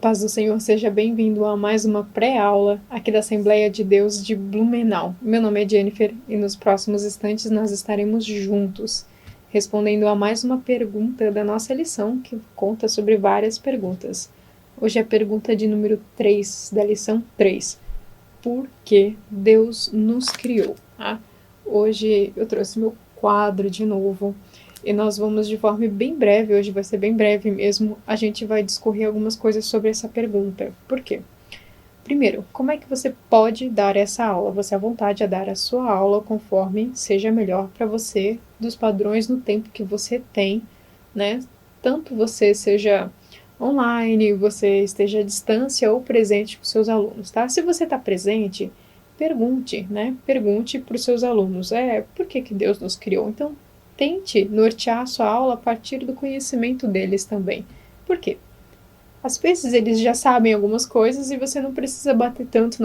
paz do Senhor, seja bem-vindo a mais uma pré-aula aqui da Assembleia de Deus de Blumenau. Meu nome é Jennifer e nos próximos instantes nós estaremos juntos, respondendo a mais uma pergunta da nossa lição, que conta sobre várias perguntas. Hoje é a pergunta de número 3, da lição 3. Por que Deus nos criou? Hoje eu trouxe meu quadro de novo. E nós vamos de forma bem breve, hoje vai ser bem breve mesmo, a gente vai discorrer algumas coisas sobre essa pergunta. Por quê? Primeiro, como é que você pode dar essa aula? Você à vontade a dar a sua aula conforme seja melhor para você, dos padrões no tempo que você tem, né? Tanto você seja online, você esteja à distância ou presente com seus alunos, tá? Se você está presente, pergunte, né? Pergunte para os seus alunos, por que Deus nos criou? Então, tente nortear a sua aula a partir do conhecimento deles também. Por quê? Às vezes eles já sabem algumas coisas e você não precisa bater tanto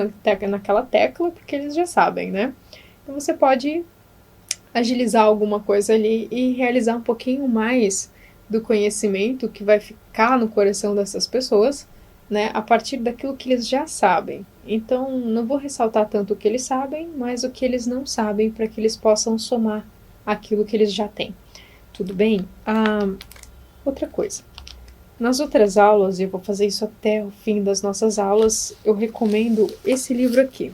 naquela tecla, porque eles já sabem, né? Então você pode agilizar alguma coisa ali e realizar um pouquinho mais do conhecimento que vai ficar no coração dessas pessoas, né, a partir daquilo que eles já sabem. Então, não vou ressaltar tanto o que eles sabem, mas o que eles não sabem, para que eles possam somar aquilo que eles já têm. Tudo bem? Outra coisa. Nas outras aulas, e eu vou fazer isso até o fim das nossas aulas, eu recomendo esse livro aqui.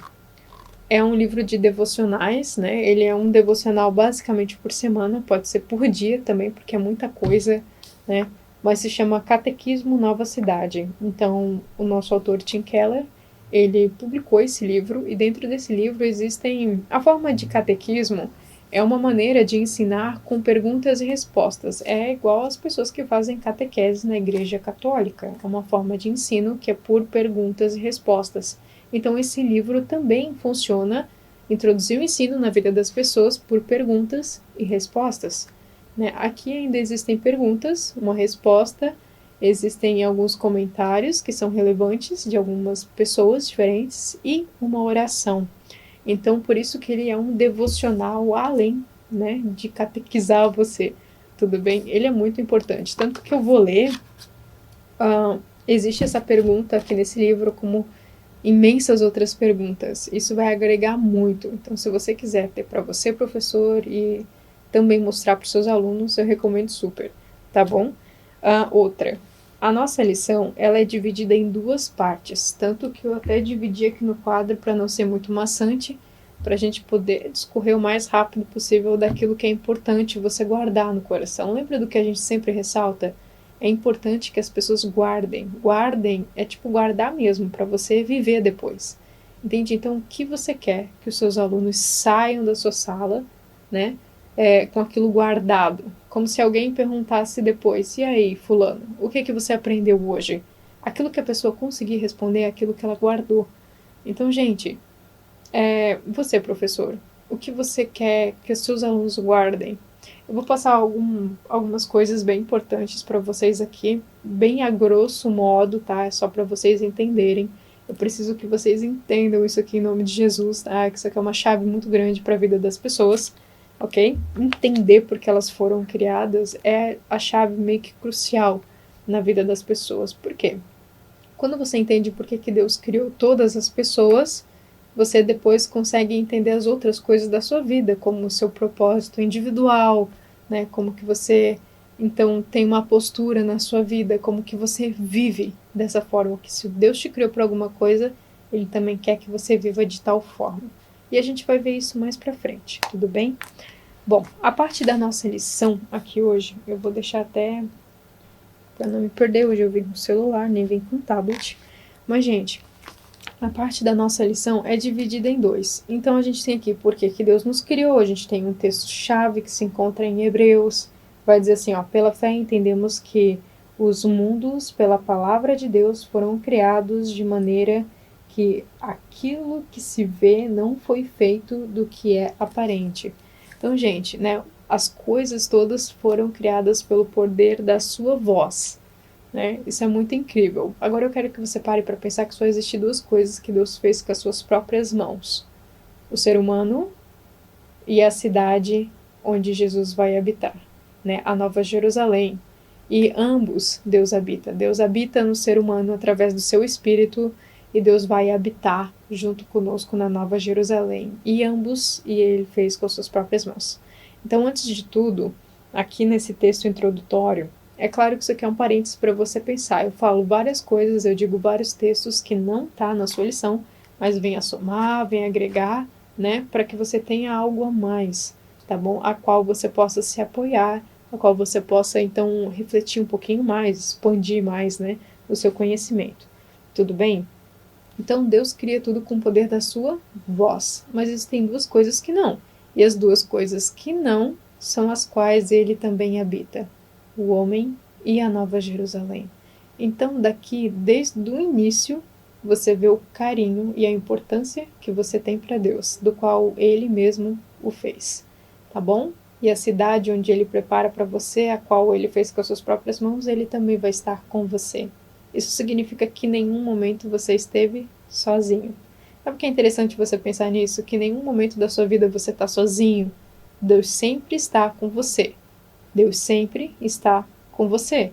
É um livro de devocionais, né? Ele é um devocional basicamente por semana, pode ser por dia também, porque é muita coisa, né? Mas se chama Catequismo Nova Cidade. Então, o nosso autor, Tim Keller, ele publicou esse livro, e dentro desse livro existem... A forma de catequismo é uma maneira de ensinar com perguntas e respostas. É igual às pessoas que fazem catequese na Igreja Católica. É uma forma de ensino que é por perguntas e respostas. Então, esse livro também funciona, introduzir o ensino na vida das pessoas por perguntas e respostas, né? Aqui ainda existem perguntas, uma resposta, existem alguns comentários que são relevantes de algumas pessoas diferentes e uma oração. Então, por isso que ele é um devocional além, né, de catequizar você, tudo bem? Ele é muito importante, tanto que eu vou ler, existe essa pergunta aqui nesse livro como imensas outras perguntas. Isso vai agregar muito. Então, se você quiser ter para você, professor, e também mostrar para os seus alunos, eu recomendo super, tá bom? Outra. A nossa lição, ela é dividida em duas partes, tanto que eu até dividi aqui no quadro para não ser muito maçante, para a gente poder discorrer o mais rápido possível daquilo que é importante você guardar no coração. Lembra do que a gente sempre ressalta? É importante que as pessoas guardem. Guardem é tipo guardar mesmo, para você viver depois. Entende? Então, o que você quer que os seus alunos saiam da sua sala, né, com aquilo guardado? Como se alguém perguntasse depois, e aí, fulano, o que você aprendeu hoje? Aquilo que a pessoa conseguir responder é aquilo que ela guardou. Então, gente, você, professor, o que você quer que os seus alunos guardem? Eu vou passar algumas coisas bem importantes para vocês aqui, bem a grosso modo, tá? É só para vocês entenderem. Eu preciso que vocês entendam isso aqui em nome de Jesus, tá? Que isso aqui é uma chave muito grande para a vida das pessoas, ok? Entender por que elas foram criadas é a chave meio que crucial na vida das pessoas. Por quê? Quando você entende por que Deus criou todas as pessoas, você depois consegue entender as outras coisas da sua vida, como o seu propósito individual, né? Como que você, então, tem uma postura na sua vida, como que você vive dessa forma, que se Deus te criou por alguma coisa, Ele também quer que você viva de tal forma. E a gente vai ver isso mais pra frente, tudo bem? Bom, a parte da nossa lição aqui hoje, eu vou deixar até para não me perder, hoje eu vim com o celular, nem vim com o tablet, mas, gente, a parte da nossa lição é dividida em dois. Então, a gente tem aqui por que Deus nos criou. A gente tem um texto-chave que se encontra em Hebreus. Vai dizer assim, pela fé entendemos que os mundos, pela palavra de Deus, foram criados de maneira que aquilo que se vê não foi feito do que é aparente. Então, gente, né, as coisas todas foram criadas pelo poder da sua voz. Né? Isso é muito incrível. Agora eu quero que você pare para pensar que só existem duas coisas que Deus fez com as suas próprias mãos: o ser humano e a cidade onde Jesus vai habitar, né? A Nova Jerusalém. e ambos Deus habita. Deus habita no ser humano através do seu Espírito e Deus vai habitar junto conosco na Nova Jerusalém. E ele fez com as suas próprias mãos. Então, antes de tudo, aqui nesse texto introdutório, é claro que isso aqui é um parênteses para você pensar. Eu falo várias coisas, eu digo vários textos que não tá na sua lição, mas vem a somar, vem agregar, né, para que você tenha algo a mais, tá bom? A qual você possa se apoiar, a qual você possa, então, refletir um pouquinho mais, expandir mais, né, o seu conhecimento. Tudo bem? Então, Deus cria tudo com o poder da sua voz, mas existem duas coisas que não. E as duas coisas que não são as quais ele também habita, o homem e a Nova Jerusalém. Então, daqui, desde o início, você vê o carinho e a importância que você tem para Deus, do qual ele mesmo o fez, tá bom? E a cidade onde ele prepara para você, a qual ele fez com as suas próprias mãos, ele também vai estar com você. Isso significa que em nenhum momento você esteve sozinho. Sabe o que é interessante você pensar nisso? Que em nenhum momento da sua vida você está sozinho. Deus sempre está com você. Deus sempre está com você.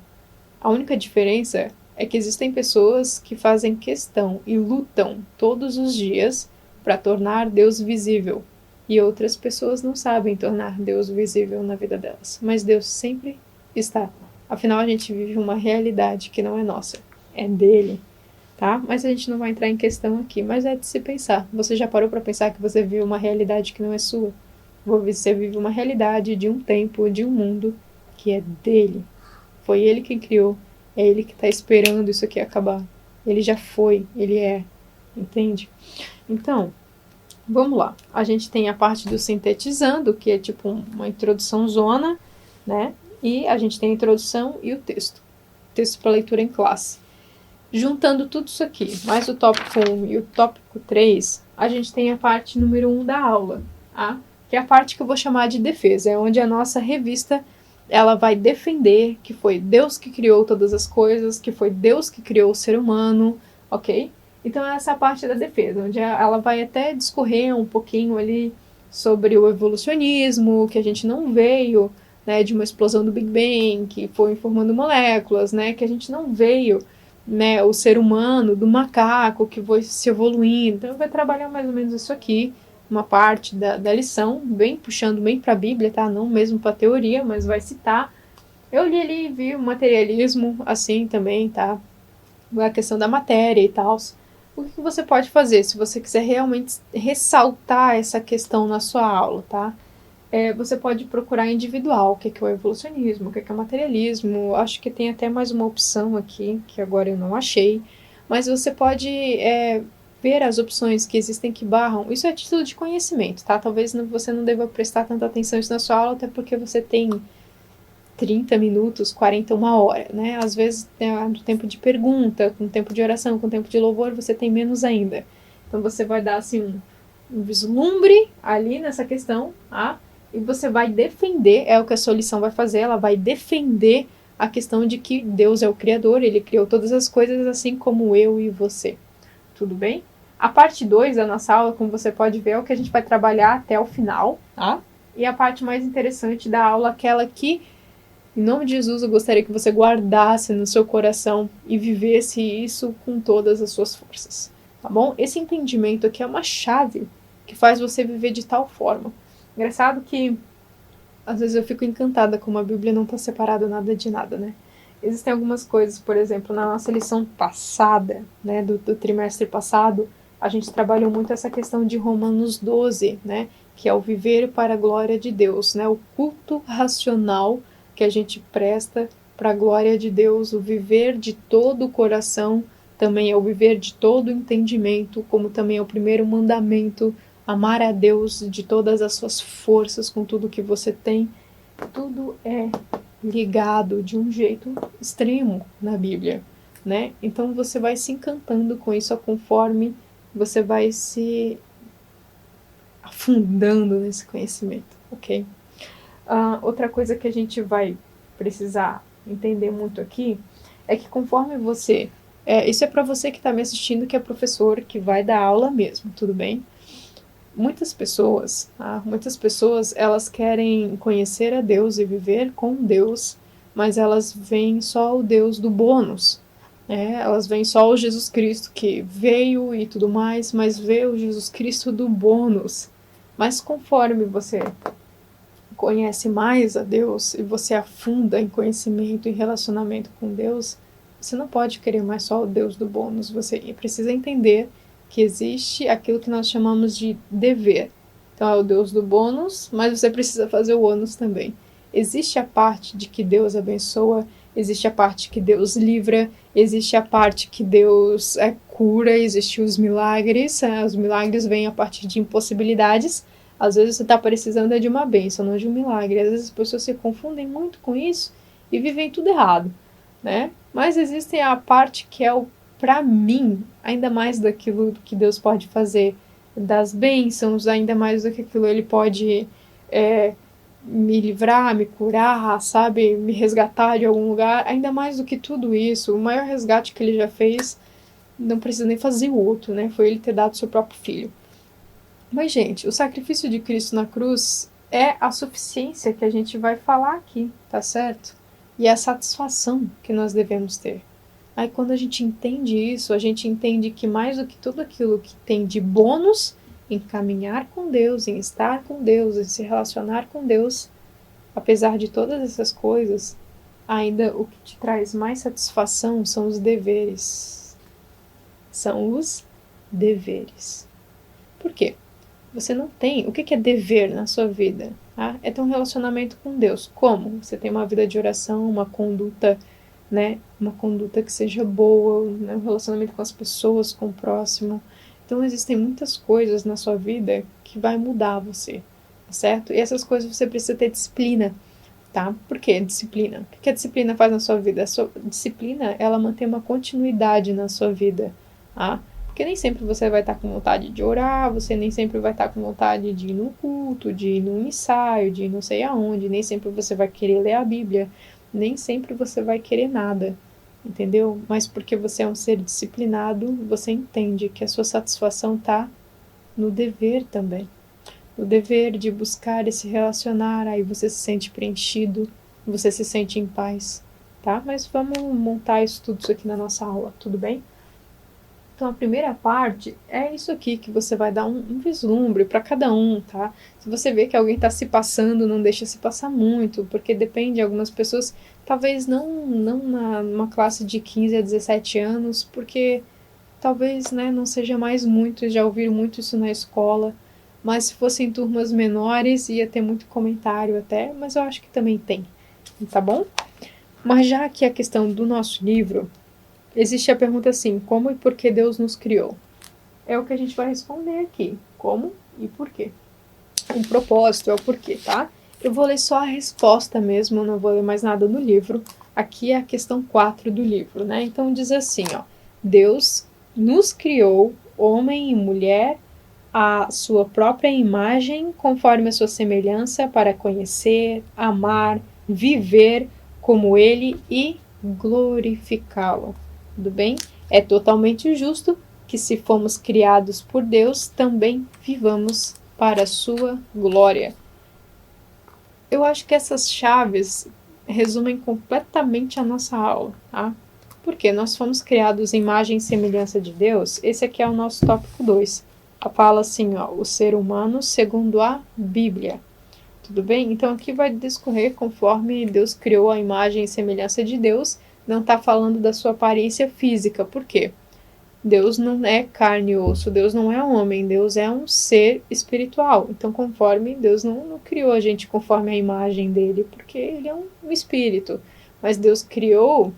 A única diferença é que existem pessoas que fazem questão e lutam todos os dias para tornar Deus visível. E outras pessoas não sabem tornar Deus visível na vida delas. Mas Deus sempre está. Afinal, a gente vive uma realidade que não é nossa, é dele, tá? Mas a gente não vai entrar em questão aqui, mas é de se pensar. Você já parou para pensar que você vive uma realidade que não é sua? Você vive uma realidade de um tempo, de um mundo que é dele. Foi ele quem criou, é ele que está esperando isso aqui acabar. Ele já foi, ele é, entende? Então, vamos lá. A gente tem a parte do sintetizando, que é tipo uma introdução zona, né? E a gente tem a introdução e o texto. Texto para leitura em classe. Juntando tudo isso aqui, mais o tópico 1 e o tópico 3, a gente tem a parte número 1 da aula, tá? Que é a parte que eu vou chamar de defesa, é onde a nossa revista ela vai defender que foi Deus que criou todas as coisas, que foi Deus que criou o ser humano, ok? Então essa é a parte da defesa, onde ela vai até discorrer um pouquinho ali sobre o evolucionismo, que a gente não veio, né, de uma explosão do Big Bang, que foi formando moléculas, né, que a gente não veio, né, o ser humano do macaco que foi se evoluindo. Então vai trabalhar mais ou menos isso aqui, uma parte da lição, bem puxando bem para a Bíblia, tá? Não mesmo para a teoria, mas vai citar. Eu li ali e vi o materialismo assim também, tá? A questão da matéria e tal. O que você pode fazer se você quiser realmente ressaltar essa questão na sua aula, tá? Você pode procurar individual, o que é o evolucionismo, o que é o materialismo. Acho que tem até mais uma opção aqui, que agora eu não achei. Mas você pode ver as opções que existem que barram. Isso é título de conhecimento, tá? Talvez você não deva prestar tanta atenção isso na sua aula, até porque você tem 30 minutos, 40, uma hora, né? Às vezes, no tempo de pergunta, com tempo de oração, com tempo de louvor, você tem menos ainda. Então, você vai dar, assim, um vislumbre ali nessa questão, tá? E você vai defender, é o que a sua lição vai fazer, ela vai defender a questão de que Deus é o Criador, Ele criou todas as coisas assim como eu e você. Tudo bem? A parte 2 da nossa aula, como você pode ver, é o que a gente vai trabalhar até o final, tá? E a parte mais interessante da aula, aquela que, em nome de Jesus, eu gostaria que você guardasse no seu coração e vivesse isso com todas as suas forças, tá bom? Esse entendimento aqui é uma chave que faz você viver de tal forma. Engraçado que, às vezes eu fico encantada como a Bíblia não está separada nada de nada, né? Existem algumas coisas, por exemplo, na nossa lição passada, né, do trimestre passado, a gente trabalhou muito essa questão de Romanos 12, né, que é o viver para a glória de Deus, né, o culto racional que a gente presta para a glória de Deus, o viver de todo o coração, também é o viver de todo o entendimento, como também é o primeiro mandamento, amar a Deus de todas as suas forças, com tudo que você tem. Tudo é ligado de um jeito extremo na Bíblia, né? Então você vai se encantando com isso conforme você vai se afundando nesse conhecimento, ok? Outra coisa que a gente vai precisar entender muito aqui é que conforme você... isso é para você que está me assistindo, que é professor, que vai dar aula mesmo, tudo bem? Muitas pessoas, elas querem conhecer a Deus e viver com Deus mas elas veem só o Deus do bônus, né? Elas veem só o Jesus Cristo que veio e tudo mais, mas vê o Jesus Cristo do bônus. Mas conforme você conhece mais a Deus e você afunda em conhecimento e relacionamento com Deus, você não pode querer mais só o Deus do bônus, você precisa entender que existe aquilo que nós chamamos de dever. Então é o Deus do bônus, mas você precisa fazer o ônus também. Existe a parte de que Deus abençoa, existe a parte que Deus livra, existe a parte que Deus cura, existem os milagres vêm a partir de impossibilidades. Às vezes você está precisando de uma bênção, não de um milagre. Às vezes as pessoas se confundem muito com isso e vivem tudo errado, né? Mas existe a parte que é para mim, ainda mais daquilo que Deus pode fazer, das bênçãos, ainda mais do que aquilo ele pode me livrar, me curar, sabe? Me resgatar de algum lugar. Ainda mais do que tudo isso, o maior resgate que ele já fez, não precisa nem fazer o outro, né? Foi ele ter dado seu próprio filho. Mas, gente, o sacrifício de Cristo na cruz é a suficiência que a gente vai falar aqui, tá certo? E é a satisfação que nós devemos ter. Aí, quando a gente entende isso, a gente entende que mais do que tudo aquilo que tem de bônus em caminhar com Deus, em estar com Deus, em se relacionar com Deus, apesar de todas essas coisas, ainda o que te traz mais satisfação são os deveres. São os deveres. Por quê? Você não tem... O que é dever na sua vida? Tá? É ter um relacionamento com Deus. Como? Você tem uma vida de oração, uma conduta, né? Uma conduta que seja boa, né? Um relacionamento com as pessoas, com o próximo. Então, existem muitas coisas na sua vida que vai mudar você, tá certo? E essas coisas você precisa ter disciplina, tá? Por que disciplina? O que a disciplina faz na sua vida? A sua disciplina, ela mantém uma continuidade na sua vida, tá? Porque nem sempre você vai estar com vontade de orar, você nem sempre vai estar com vontade de ir no culto, de ir num ensaio, de ir não sei aonde, nem sempre você vai querer ler a Bíblia, nem sempre você vai querer nada, entendeu? Mas porque você é um ser disciplinado, você entende que a sua satisfação está no dever também. No dever de buscar e se relacionar, aí você se sente preenchido, você se sente em paz, tá? Mas vamos montar isso tudo aqui na nossa aula, tudo bem? Então, a primeira parte é isso aqui, que você vai dar um vislumbre para cada um, tá? Se você vê que alguém está se passando, não deixa se passar muito, porque depende, algumas pessoas, talvez não numa classe de 15 a 17 anos, porque talvez, né, não seja mais muito, já ouviram muito isso na escola, mas se fossem turmas menores, ia ter muito comentário até, mas eu acho que também tem, tá bom? Mas já que a questão do nosso livro, existe a pergunta assim, como e por que Deus nos criou? É o que a gente vai responder aqui, como e por quê. O propósito é o porquê, tá? Eu vou ler só a resposta mesmo, não vou ler mais nada no livro. Aqui é a questão 4 do livro, né? Então diz assim, ó, Deus nos criou, homem e mulher, à sua própria imagem, conforme a sua semelhança, para conhecer, amar, viver como ele e glorificá-lo. Tudo bem? É totalmente justo que, se fomos criados por Deus, também vivamos para a sua glória. Eu acho que essas chaves resumem completamente a nossa aula, tá? Porque nós fomos criados em imagem e semelhança de Deus. Esse aqui é o nosso tópico 2. Fala assim, ó, o ser humano segundo a Bíblia. Tudo bem? Então aqui vai discorrer conforme Deus criou a imagem e semelhança de Deus. Não está falando da sua aparência física. Por quê? Deus não é carne e osso, Deus não é um homem, Deus é um ser espiritual. Então, conforme Deus não criou a gente conforme a imagem dele, porque ele é um espírito. Mas Deus criou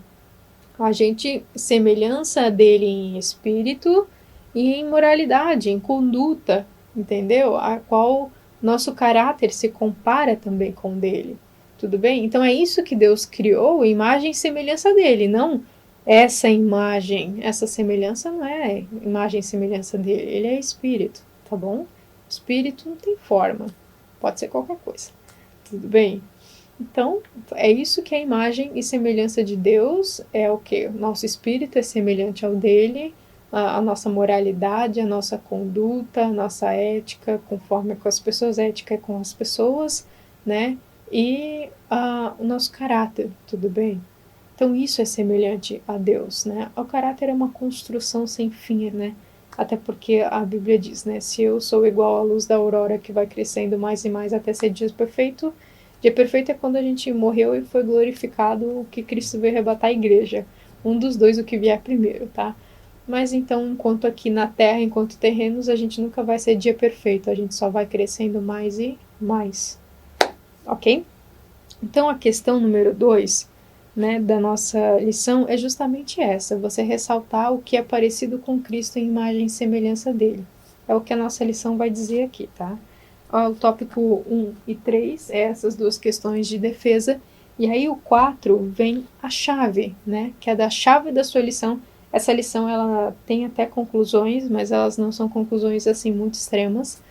a gente semelhança dele em espírito e em moralidade, em conduta, entendeu? A qual nosso caráter se compara também com o dele. Tudo bem? Então é isso que Deus criou, imagem e semelhança dele, não essa imagem, essa semelhança não é imagem e semelhança dele, ele é espírito, tá bom? Espírito não tem forma, pode ser qualquer coisa, tudo bem? Então, é isso que é a imagem e semelhança de Deus, é o que? Nosso espírito é semelhante ao dele, a nossa moralidade, a nossa conduta, a nossa ética, conforme com as pessoas, ética é com as pessoas, né? e o nosso caráter, tudo bem? Então isso é semelhante a Deus, né? O caráter é uma construção sem fim, né? Até porque a Bíblia diz, né? Se eu sou igual à luz da aurora que vai crescendo mais e mais até ser dia perfeito. Dia perfeito é quando a gente morreu e foi glorificado, o que Cristo veio arrebatar a igreja. Um dos dois, o que vier primeiro, tá? Mas então, enquanto aqui na Terra, enquanto terrenos, a gente nunca vai ser dia perfeito. A gente só vai crescendo mais e mais. Ok? Então, a questão número 2, né, da nossa lição é justamente essa, você ressaltar o que é parecido com Cristo em imagem e semelhança dele. É o que a nossa lição vai dizer aqui, tá? O tópico 1 e 3 é essas duas questões de defesa, e aí o 4 vem a chave, né, que é da chave da sua lição. Essa lição ela tem até conclusões, mas elas não são conclusões assim muito extremas,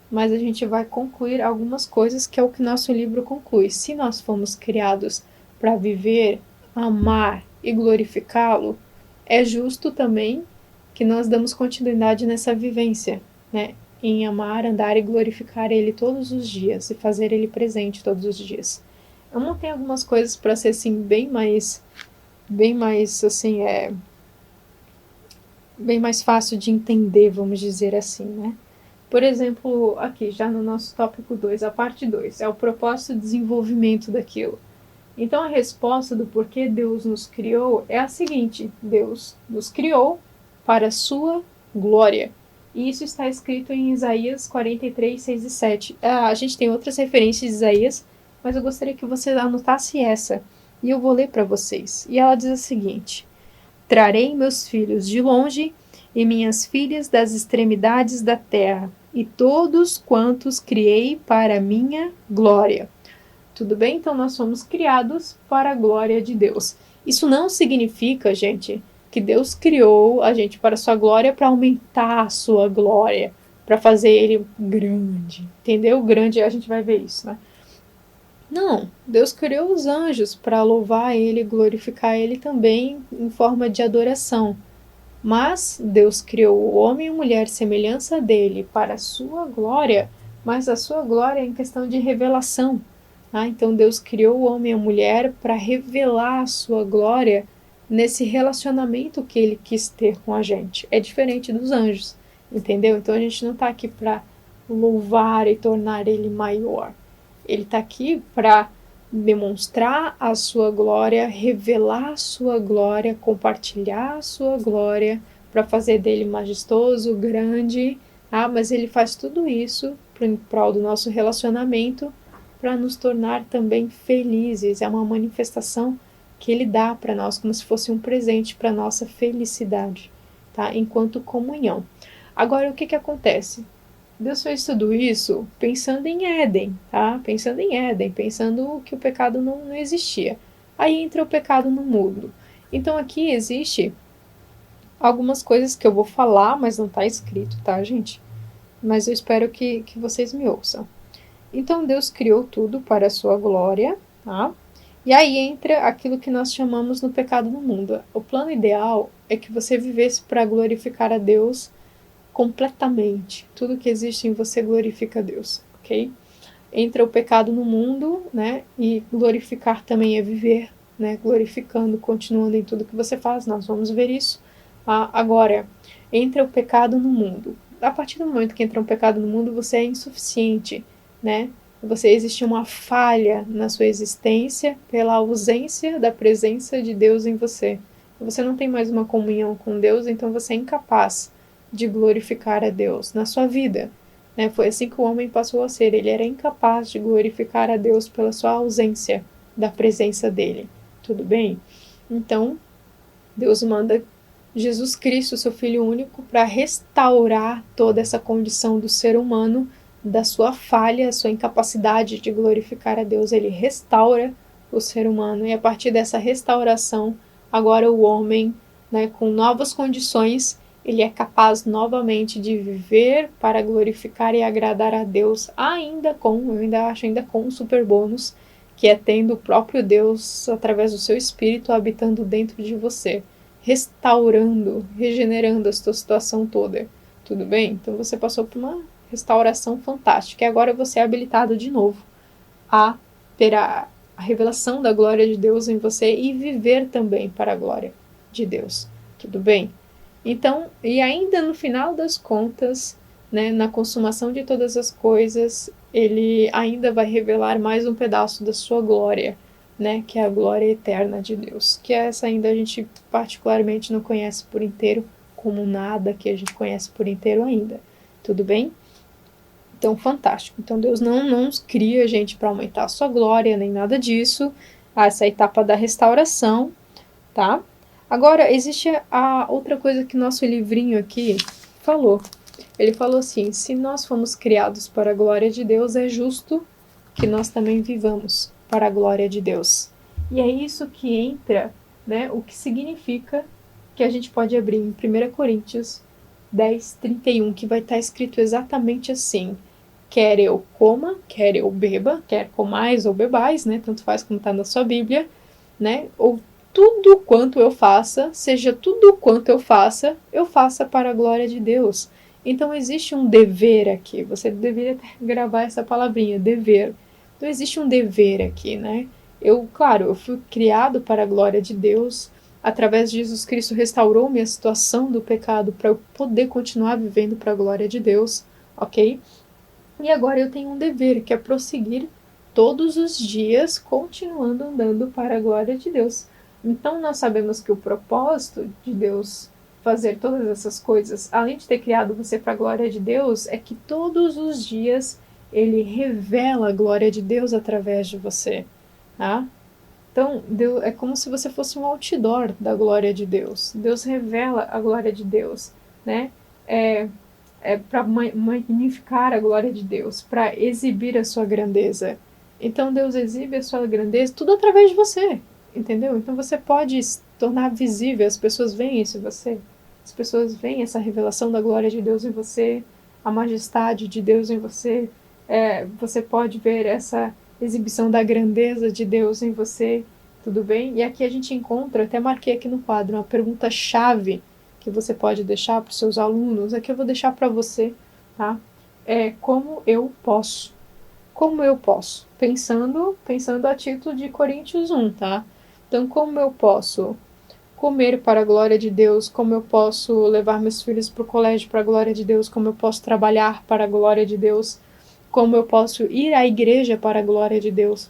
mas a gente vai concluir algumas coisas que é o que nosso livro conclui. Se nós fomos criados para viver, amar e glorificá-lo, é justo também que nós damos continuidade nessa vivência, né? Em amar, andar e glorificar Ele todos os dias e fazer Ele presente todos os dias. Eu montei algumas coisas para ser assim bem mais assim bem mais fácil de entender, vamos dizer assim, né? Por exemplo, aqui, já no nosso tópico 2, a parte 2, é o propósito de desenvolvimento daquilo. Então, a resposta do porquê Deus nos criou é a seguinte: Deus nos criou para a sua glória. E isso está escrito em Isaías 43, 6 e 7. A gente tem outras referências de Isaías, mas eu gostaria que você anotasse essa. E eu vou ler para vocês. E ela diz o seguinte: Trarei meus filhos de longe e minhas filhas das extremidades da terra, e todos quantos criei para minha glória. Tudo bem? Então nós somos criados para a glória de Deus. Isso não significa, gente, que Deus criou a gente para a sua glória para aumentar a sua glória, para fazer ele grande. Entendeu? Grande, a gente vai ver isso, né? Não, Deus criou os anjos para louvar ele e glorificar ele também em forma de adoração. Mas Deus criou o homem e a mulher semelhança dele para a sua glória, mas a sua glória é em questão de revelação. Tá? Então Deus criou o homem e a mulher para revelar a sua glória nesse relacionamento que ele quis ter com a gente. É diferente dos anjos, entendeu? Então a gente não está aqui para louvar e tornar ele maior. Ele está aqui para demonstrar a sua glória, revelar a sua glória, compartilhar a sua glória, para fazer dele majestoso, grande, mas ele faz tudo isso em prol do nosso relacionamento, para nos tornar também felizes. É uma manifestação que ele dá para nós, como se fosse um presente para nossa felicidade, tá? Enquanto comunhão. Agora, o que acontece? Deus fez tudo isso pensando em Éden, tá? Pensando em Éden, pensando que o pecado não existia. Aí entra o pecado no mundo. Então aqui existe algumas coisas que eu vou falar, mas não está escrito, tá, gente? Mas eu espero que vocês me ouçam. Então Deus criou tudo para a sua glória, tá? E aí entra aquilo que nós chamamos no pecado no mundo. O plano ideal é que você vivesse para glorificar a Deus completamente. Tudo que existe em você glorifica a Deus, ok? Entra o pecado no mundo, né? E glorificar também é viver, né? Glorificando, continuando em tudo que você faz. Nós vamos ver isso. Agora, entra o pecado no mundo. A partir do momento que entra um pecado no mundo, você é insuficiente, né? Você existe uma falha na sua existência pela ausência da presença de Deus em você. Você não tem mais uma comunhão com Deus, então você é incapaz de glorificar a Deus na sua vida. Né? Foi assim que o homem passou a ser. Ele era incapaz de glorificar a Deus pela sua ausência da presença dele. Tudo bem? Então, Deus manda Jesus Cristo, seu Filho único, para restaurar toda essa condição do ser humano, da sua falha, sua incapacidade de glorificar a Deus. Ele restaura o ser humano e a partir dessa restauração, agora o homem, né, com novas condições, ele é capaz novamente de viver para glorificar e agradar a Deus, eu ainda acho com um super bônus, que é tendo o próprio Deus, através do seu Espírito, habitando dentro de você, restaurando, regenerando a sua situação toda. Tudo bem? Então você passou por uma restauração fantástica e agora você é habilitado de novo a ter a revelação da glória de Deus em você e viver também para a glória de Deus. Tudo bem? Então, e ainda no final das contas, né, na consumação de todas as coisas, ele ainda vai revelar mais um pedaço da sua glória, né, que é a glória eterna de Deus, que essa ainda a gente particularmente não conhece por inteiro, como nada que a gente conhece por inteiro ainda. Tudo bem? Então, fantástico. Então, Deus não nos cria a gente para aumentar a sua glória, nem nada disso. Essa etapa da restauração, tá? Agora, existe a outra coisa que nosso livrinho aqui falou. Ele falou assim, se nós fomos criados para a glória de Deus, é justo que nós também vivamos para a glória de Deus. E é isso que entra, né, o que significa que a gente pode abrir em 1 Coríntios 10:31, que vai estar escrito exatamente assim: quer eu coma, quer eu beba, quer comais ou bebais, né, tanto faz como está na sua Bíblia, né, ou tudo quanto eu faça, seja tudo quanto eu faça para a glória de Deus. Então existe um dever aqui, você deveria gravar essa palavrinha, dever. Então existe um dever aqui, né? Claro, eu fui criado para a glória de Deus, através de Jesus Cristo restaurou minha situação do pecado para eu poder continuar vivendo para a glória de Deus, ok? E agora eu tenho um dever, que é prosseguir todos os dias, continuando andando para a glória de Deus. Então nós sabemos que o propósito de Deus fazer todas essas coisas, além de ter criado você para a glória de Deus, é que todos os dias ele revela a glória de Deus através de você, tá? Então, Deus, é como se você fosse um outdoor da glória de Deus. Deus revela a glória de Deus, né? Para magnificar a glória de Deus, para exibir a sua grandeza. Então Deus exibe a sua grandeza tudo através de você, entendeu? Então você pode se tornar visível, as pessoas veem isso em você, as pessoas veem essa revelação da glória de Deus em você, a majestade de Deus em você, você pode ver essa exibição da grandeza de Deus em você, tudo bem? E aqui a gente encontra, até marquei aqui no quadro, uma pergunta-chave que você pode deixar para os seus alunos, aqui eu vou deixar para você, tá? Como eu posso? Como eu posso? Pensando a título de Coríntios 1, tá? Então, como eu posso comer para a glória de Deus? Como eu posso levar meus filhos para o colégio para a glória de Deus? Como eu posso trabalhar para a glória de Deus? Como eu posso ir à igreja para a glória de Deus?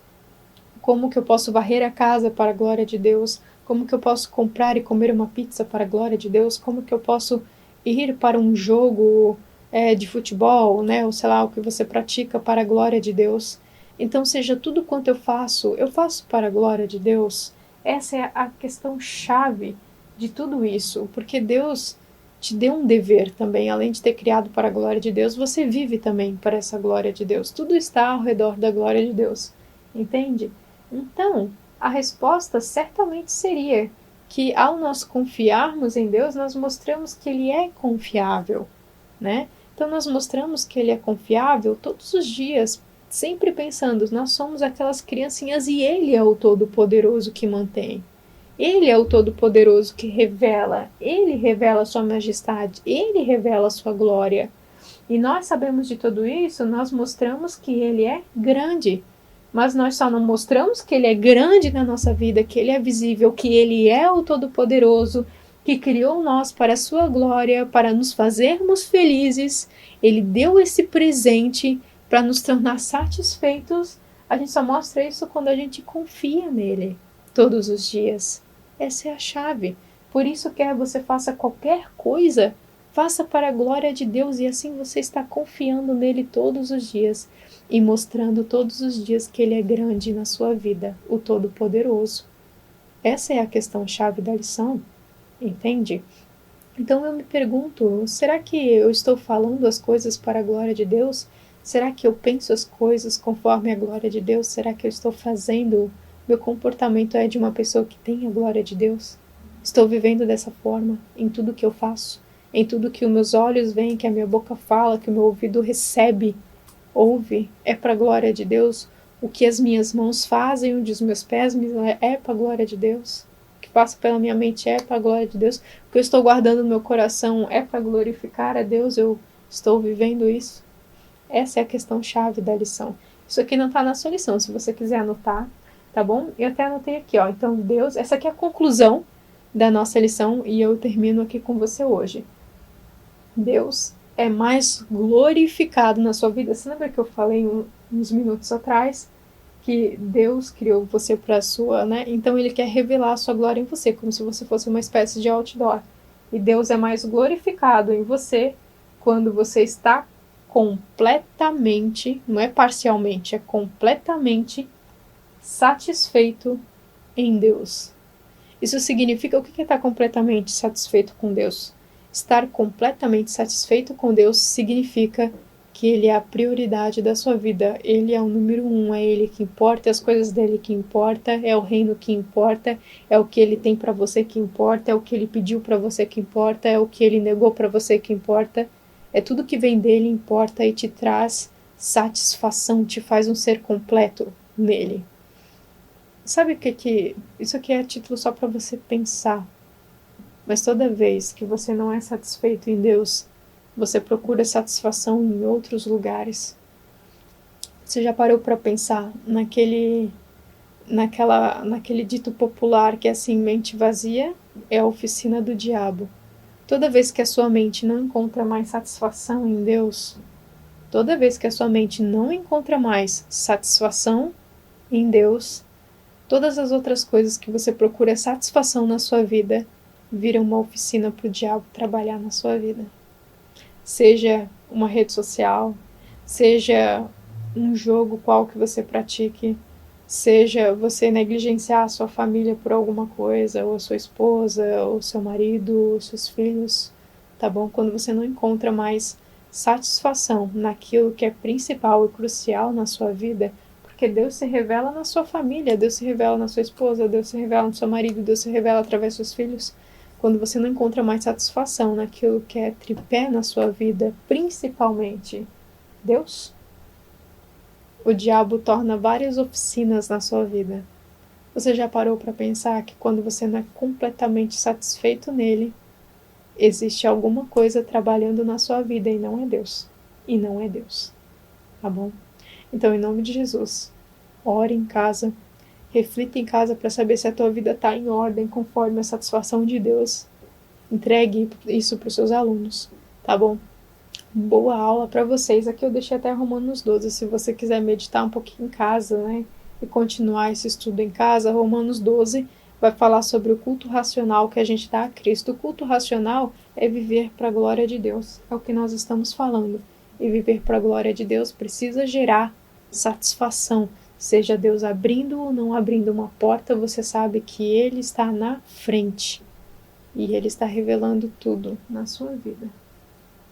Como que eu posso varrer a casa para a glória de Deus? Como que eu posso comprar e comer uma pizza para a glória de Deus? Como que eu posso ir para um jogo de futebol, né? Ou sei lá, o que você pratica para a glória de Deus? Então, seja tudo quanto eu faço para a glória de Deus? Essa é a questão chave de tudo isso, porque Deus te deu um dever também, além de ter criado para a glória de Deus, você vive também para essa glória de Deus. Tudo está ao redor da glória de Deus, entende? Então, a resposta certamente seria que ao nós confiarmos em Deus, nós mostramos que Ele é confiável, né? Então nós mostramos que Ele é confiável todos os dias, sempre pensando, nós somos aquelas criancinhas e Ele é o Todo-Poderoso que mantém. Ele é o Todo-Poderoso que revela, Ele revela a sua majestade, Ele revela a sua glória. E nós sabemos de tudo isso, nós mostramos que Ele é grande. Mas nós só não mostramos que Ele é grande na nossa vida, que Ele é visível, que Ele é o Todo-Poderoso, que criou nós para a sua glória, para nos fazermos felizes. Ele deu esse presente para nos tornar satisfeitos. A gente só mostra isso quando a gente confia nele todos os dias. Essa é a chave. Por isso, quer você faça qualquer coisa, faça para a glória de Deus, e assim você está confiando nele todos os dias e mostrando todos os dias que Ele é grande na sua vida, o Todo-Poderoso. Essa é a questão-chave da lição, entende? Então eu me pergunto, será que eu estou falando as coisas para a glória de Deus? Será que eu penso as coisas conforme a glória de Deus? Será que eu estou fazendo, meu comportamento é de uma pessoa que tem a glória de Deus? Estou vivendo dessa forma em tudo que eu faço, em tudo que os meus olhos veem, que a minha boca fala, que o meu ouvido recebe, ouve, é para a glória de Deus? O que as minhas mãos fazem, onde os meus pés é para a glória de Deus? O que passa pela minha mente é para a glória de Deus? O que eu estou guardando no meu coração é para glorificar a Deus? Eu estou vivendo isso? Essa é a questão chave da lição. Isso aqui não está na sua lição, se você quiser anotar, tá bom? Eu até anotei aqui, ó. Então, Deus, essa aqui é a conclusão da nossa lição e eu termino aqui com você hoje. Deus é mais glorificado na sua vida. Você lembra que eu falei uns minutos atrás que Deus criou você para a sua, né? Então ele quer revelar a sua glória em você, como se você fosse uma espécie de outdoor. E Deus é mais glorificado em você quando você está completamente, não é parcialmente, é completamente satisfeito em Deus. Isso significa o que é estar completamente satisfeito com Deus? Estar completamente satisfeito com Deus significa que Ele é a prioridade da sua vida. Ele é o número 1, é Ele que importa, é as coisas dele que importa, é o reino que importa, é o que Ele tem para você que importa, é o que Ele pediu para você que importa, é o que Ele negou para você que importa. É tudo que vem dele importa e te traz satisfação, te faz um ser completo nele. Sabe o que isso aqui é título só para você pensar. Mas toda vez que você não é satisfeito em Deus, você procura satisfação em outros lugares. Você já parou para pensar naquele dito popular que é assim, mente vazia é a oficina do diabo. Toda vez que a sua mente não encontra mais satisfação em Deus, toda vez que a sua mente não encontra mais satisfação em Deus, todas as outras coisas que você procura satisfação na sua vida viram uma oficina para o diabo trabalhar na sua vida. Seja uma rede social, seja um jogo qual que você pratique, seja você negligenciar a sua família por alguma coisa, ou a sua esposa, ou seu marido, ou seus filhos, tá bom? Quando você não encontra mais satisfação naquilo que é principal e crucial na sua vida, porque Deus se revela na sua família, Deus se revela na sua esposa, Deus se revela no seu marido, Deus se revela através dos seus filhos. Quando você não encontra mais satisfação naquilo que é tripé na sua vida, principalmente Deus, o diabo torna várias oficinas na sua vida. Você já parou para pensar que quando você não é completamente satisfeito nele, existe alguma coisa trabalhando na sua vida e não é Deus. E não é Deus. Tá bom? Então, em nome de Jesus, ore em casa, reflita em casa para saber se a tua vida está em ordem conforme a satisfação de Deus. Entregue isso para os seus alunos, tá bom? Boa aula para vocês. Aqui eu deixei até Romanos 12, se você quiser meditar um pouquinho em casa, né? E continuar esse estudo em casa, Romanos 12 vai falar sobre o culto racional que a gente dá a Cristo. O culto racional é viver para a glória de Deus, é o que nós estamos falando. E viver para a glória de Deus precisa gerar satisfação. Seja Deus abrindo ou não abrindo uma porta, você sabe que Ele está na frente. E Ele está revelando tudo na sua vida.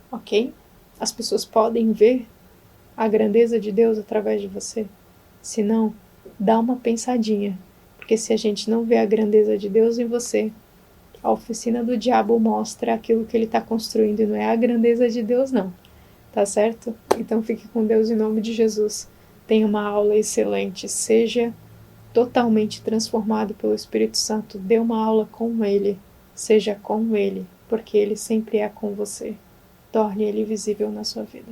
Ok? As pessoas podem ver a grandeza de Deus através de você. Se não, dá uma pensadinha. Porque se a gente não vê a grandeza de Deus em você, a oficina do diabo mostra aquilo que ele está construindo e não é a grandeza de Deus, não. Tá certo? Então fique com Deus em nome de Jesus. Tenha uma aula excelente. Seja totalmente transformado pelo Espírito Santo. Dê uma aula com Ele. Seja com Ele, porque Ele sempre é com você. Torne Ele visível na sua vida.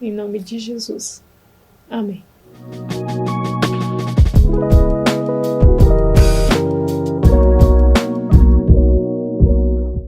Em nome de Jesus. Amém.